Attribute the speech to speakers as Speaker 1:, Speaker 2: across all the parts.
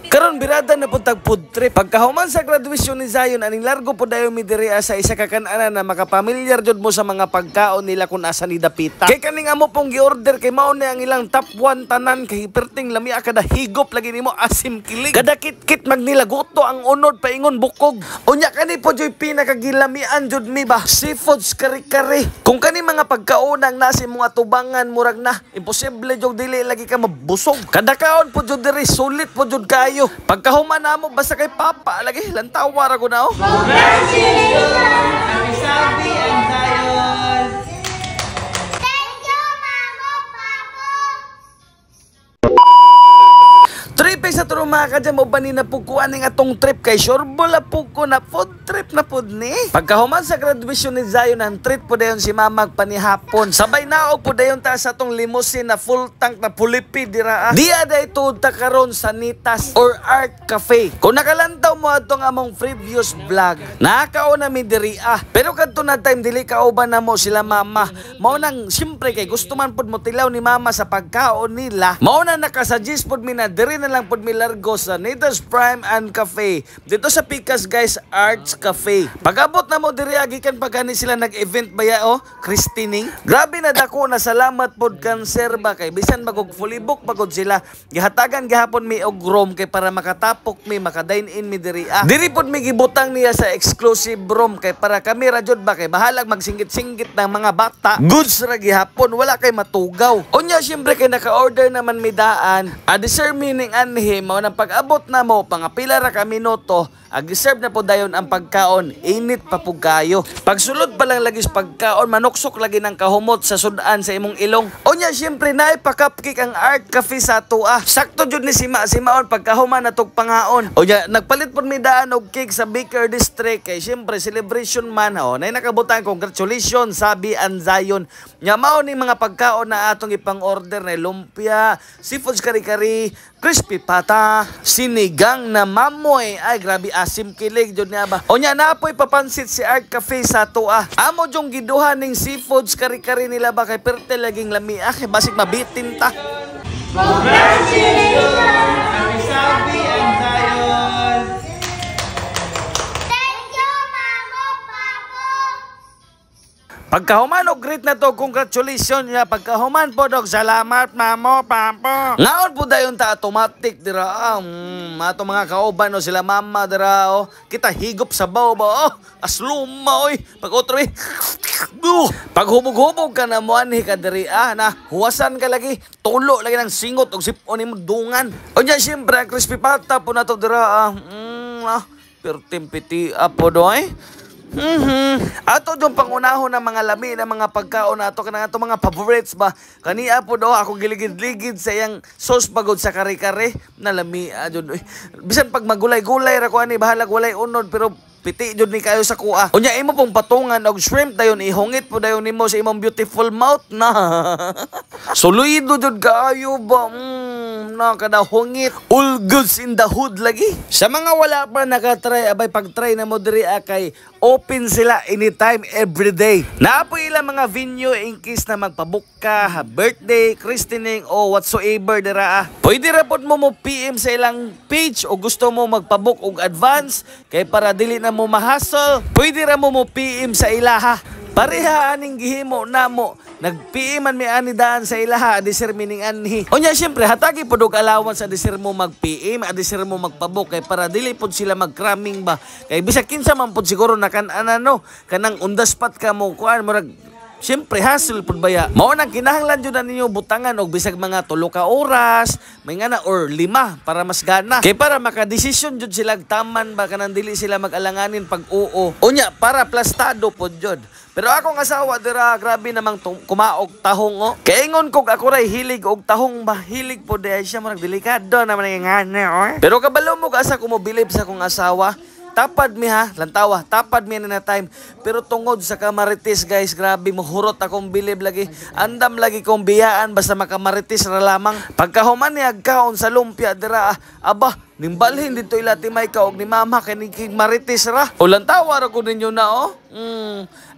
Speaker 1: Karon birada na po tag food trip. Pagkahuman sa graduation ni Zion, aning largo po dayon mi diri sa isa ka kan-ana na makapamilyar jud mo sa mga pagkaon nila kung asa ni dapita. Kay kaning amo pong gi-order kay mao ni ang ilang top 1 tanan kay perting lami kada higop lagi nimo asim kilig. Kada kit-kit magnilaguto ang unod paingon bukog. Unya kani po joy pinakagilamian jud mi ba seafoods kare-kare. Kung kani mga pagkaunang nasi mga tubangan murag na imposible jud dili lagi ka mabusog. Kada kaon po jud diri sulit po jud kayo. Pagkahuman namo basta kay papa lagi lantawa ra ko na oh.
Speaker 2: Congratulations! Happy Sabi and Zion!
Speaker 3: Thank you, Mama, Papa!
Speaker 1: Trip sa turo mga kadyan mo ba ni napukuan ng atong trip kay sure bola puko na food trip na pod ni. Pagkahuman sa graduation ni Zion ang treat po dayon si mama panihapon. Sabay naog po dayon ta sa atong limousine na full tank na pulipi dira. Dia day tuod ta karon sa Nitas or Art Cafe. Kung nakalantaw mo atong among previous vlog, nakakaon na mi diri Pero kadto na time dili kauban na mo sila mama. Mao nang siyempre kay gusto man pod mo tilaw ni mama sa pagkaon nila. Mao na nakasuggest pod mi na diri na lang pod mi largo sa Nitas Prime and Cafe. Dito sa Picas guys, Arts Cafe. Pag-abot na mo diri gikan pagani sila nag-event baya oh, Christining. Grabe na dako na salamat pod kanserba kay bisan magog fully book pagod sila. Gihatagan gihapon mi og room kay para makatapok mi makadine in mi diri Diri pod mi gibutang niya sa exclusive room kay para kami ra jud ba kay bahalag magsinggit-singgit ng mga bata. Goods ra gihapon wala kay matugaw. Unya syempre kay naka-order naman mi daan. Deserve meaning anhi mao nang pag-abot na mo pangapila ra ka minuto ag-serve na po dayon ang pagkaon init pa pug kayo. Pagsulod pa lang lagi sa pagkaon manuksok lagi ng kahumot sa sudan sa imong ilong. Unya syempre naay pa-cupcake ang Art Cafe sa atoa. Sakto jud ni simaon pagkahuman natog panghaon. Unya nagpalit pod mi daan og cake sa Baker District kay syempre celebration man nay nakabutang congratulations Sabi and Zion. Nya mao ni mga pagkaon na atong ipang-order na lumpia, seafoods kari-kari, crispy pata, sinigang na mamoy. Ay grabe asim kilig jud niya ba. Unya napoy papansit si Art Cafe sa toa. Amo jong giduhan ning seafoods kari-kari nila ba kay perte laging lami kay basig mabitin ta.
Speaker 2: Congratulations! Happy Sabi and Zion!
Speaker 3: Thank you, Mama, Papa!
Speaker 1: Pagkahuman og great na to, congratulations ya. Pagkahuman po dog, salamat mamo, papa. Ngaon po dayon ta automatic dira. Ato mga kauban o sila mama dira oh. Kita higop sa baw ba oh. Asluma oy. Pag otro pag hubog-hubog ka na mo anhi ka diri na huwasan ka lagi. Tulo lagi ng singot og sipon imong dungan. Unya syempre crispy pata po na to dira pertim piti apo doy. Ato yung pangunahon ng mga lami ng mga pagkaon nato kanang ato mga favorites ba kaniya po do ako giligid-ligid sa iyang sauce pagod sa kare-kare na lami jud bisan pag magulay-gulay ra ko ani bahalag walay unod pero piti jud ni kayo sa kuha. Unya imo pong patungan og shrimp dayon ihungit po dayon nimo sa imong beautiful mouth na. Solido jud kaayo ba na kada hungit. All goods in the hood lagi. Sa mga wala pa nakatry abay pag-try na mo diri kay open sila anytime everyday. Naapoy ilang mga venue in case na magpabook ka, birthday, christening o whatsoever dira Pwede ra pod mo PM sa ilang page o gusto mo magpabook og advance kay para dili na mo mahasol. Pwede ra mo PM sa ilaha. Pareha aning gihimo namo. Nag-PM man mi ani daan sa ilaha adisir meaning anhi. Unya syempre hatagi pod og allowance adisir mo mag-PM, adisir mo magpabook kay para dili pod sila mag-cramming ba. Kay bisag kinsa man pod siguro nakan-ano kanang on the spot ka mo kuan murag siyempre hassle pod baya. Mao nang kinahanglan jud na ninyo butangan og bisag mga 3 ka oras, may nga na or 5 para mas gana. Kay para makadesisyon jud sila taman ba kanang dili sila mag-alanganin pag oo. Unya para plastado pod jud. Pero akong asawa dira grabe namang kumaog tahong oh. Kay ingon kog ako ray hilig og tahong mahilig pod di siya murag delikado naman ang ngane oh. Pero kabalo mo asa ko mo bilib sa akong asawa. Tapad mi ha, lantawa, tapad mi na time. Pero tungod sa kamaritis guys, grabe mohurot akong bilib lagi. Andam lagi kong biyaan basta makamaritis ra lamang. Pagkahuman ni agkaon sa lumpia dira, aba, Nimbalhin dito ilati may kaog ni mama kay Marites ra. Ulan tawar ako ninyo na oh.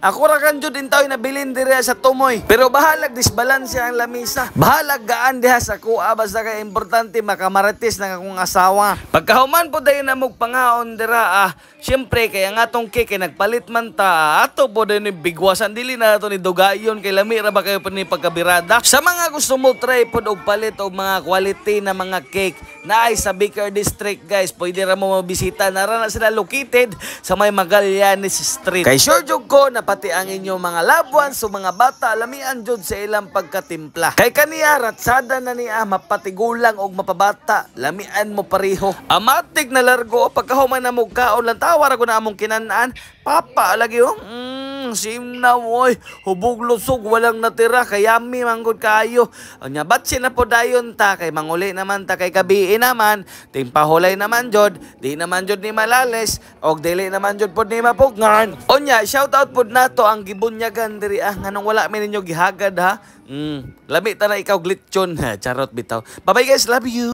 Speaker 1: Ako ra kan jud intaw na bilin dire sa tumoy. Pero bahalag disbalanse ang lamisa. Bahalag gaan diha sa kuha basta kay importante makamarites na akong asawa. Pagkahuman po dayon na mog pangaon dira syempre kay ang atong cake nagpalit man ta ato po dayon ni bigwasan dili na ato ni dugayon kay lami ra ba kayo pa ni pagkabirada. Sa mga gusto mo try pod og palit og mga quality na mga cake na ay sa Baker District guys, pwede ra mo mabisita na ra na sila located sa may Magallanes Street. Kay sure jud ko na pati ang inyong mga loved ones o mga bata lamian jud sa ilang pagkatimpla. Kay kaniya ratsada na niya mapatigulang og mapabata, lamian mo pareho. Amatik na largo pagkahuman na mo kaon lang tawar ko na among kinanaan, papa lagi oh. Simna woy, hubog lusog walang natira kay yummy manggod kayo. Anya batsi na po dayon ta kay manguli naman ta kay gabi naman, timpahulay naman jod, di naman jod ni malales og dili naman jod pod ni mapugngan. Onya shout out pod nato ang gibunyagan diri nganong wala mi ninyo gihagad ha. Lami ta na ikaw glitchon ha, charot bitaw. Bye bye guys, love you.